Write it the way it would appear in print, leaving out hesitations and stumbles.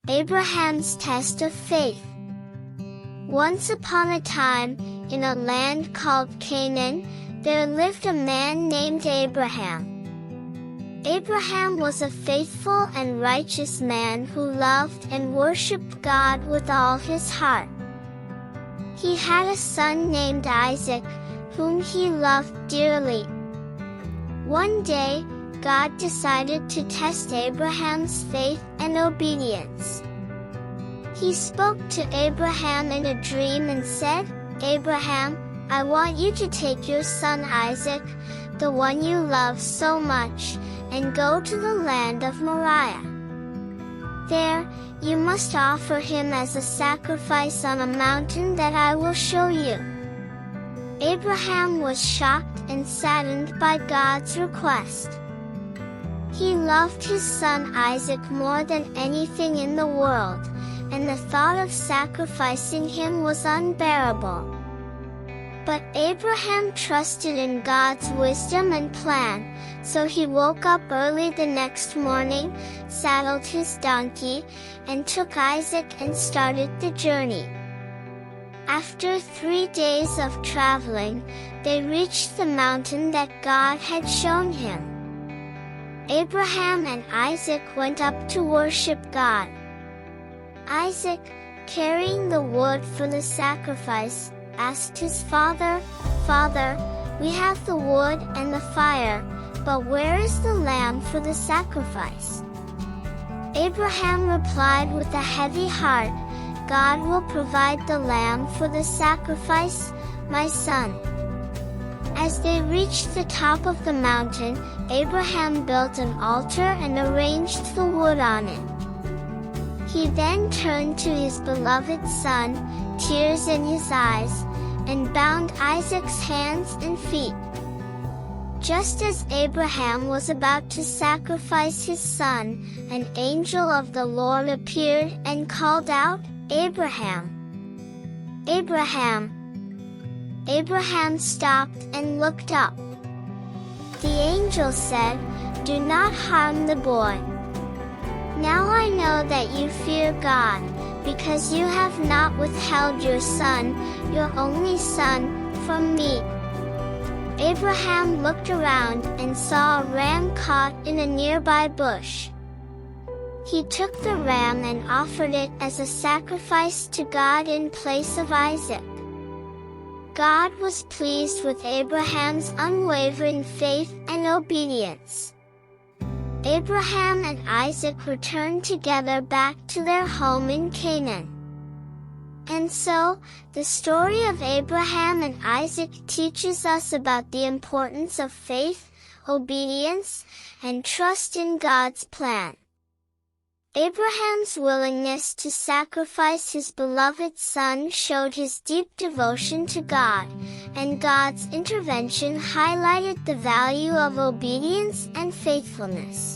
Abraham's test of faith. Once upon a time, in a land called Canaan, there lived a man named Abraham. Abraham was a faithful and righteous man who loved and worshipped God with all his heart. He had a son named Isaac, whom he loved dearly. One day, God decided to test Abraham's faith and obedience. He spoke to Abraham in a dream and said, "Abraham, I want you to take your son Isaac, the one you love so much, and go to the land of Moriah. There, you must offer him as a sacrifice on a mountain that I will show you." Abraham was shocked and saddened by God's request. He loved his son Isaac more than anything in the world, and the thought of sacrificing him was unbearable. But Abraham trusted in God's wisdom and plan, so he woke up early the next morning, saddled his donkey, and took Isaac and started the journey. After 3 days of traveling, they reached the mountain that God had shown him. Abraham and Isaac went up to worship God. Isaac, carrying the wood for the sacrifice, asked his father, "Father, we have the wood and the fire, but where is the lamb for the sacrifice?" Abraham replied with a heavy heart, "God will provide the lamb for the sacrifice, my son." As they reached the top of the mountain, Abraham built an altar and arranged the wood on it. He then turned to his beloved son, tears in his eyes, and bound Isaac's hands and feet. Just as Abraham was about to sacrifice his son, an angel of the Lord appeared and called out, "Abraham! Abraham!" Abraham stopped and looked up. The angel said, "Do not harm the boy. Now I know that you fear God, because you have not withheld your son, your only son, from me." Abraham looked around and saw a ram caught in a nearby bush. He took the ram and offered it as a sacrifice to God in place of Isaac. God was pleased with Abraham's unwavering faith and obedience. Abraham and Isaac returned together back to their home in Canaan. And so, the story of Abraham and Isaac teaches us about the importance of faith, obedience, and trust in God's plan. Abraham's willingness to sacrifice his beloved son showed his deep devotion to God, and God's intervention highlighted the value of obedience and faithfulness.